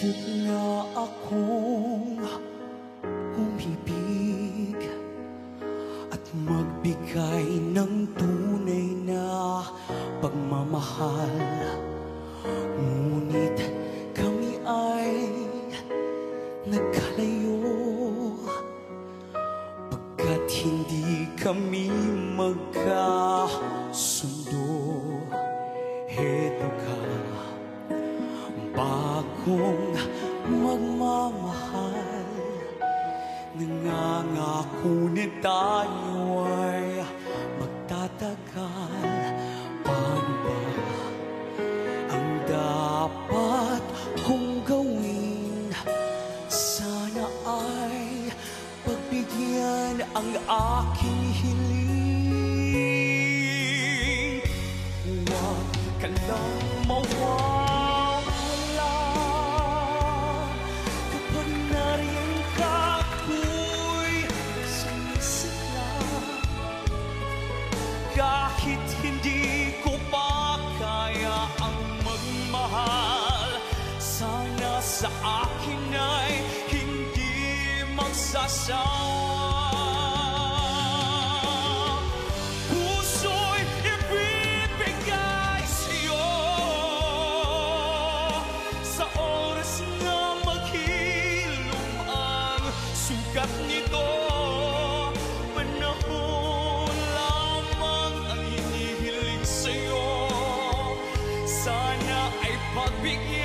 Isip na akong umibig at magbigay ng tunay na pagmamahal. Ngunit kami ay nagkalayo pagkat hindi kami magkasundo. Heto ka, bagong magmamahal, nangangako na tayo ay magtatagal. Paano ba ang dapat kong gawin? Sana ay pagbigyan ang aking hiling. Huwag ka lang mawawala kapag nariyan ka, ako'y sumisigla. Kahit hindi ko pa kaya ang magmahal, sana sa akin ay hindi magsasawa. Puso'y ibibigay sa'yo sa oras na maghilom ang sugat nito. Panahon lamang ang hinihiling sa'yo, sana ay pagbigyan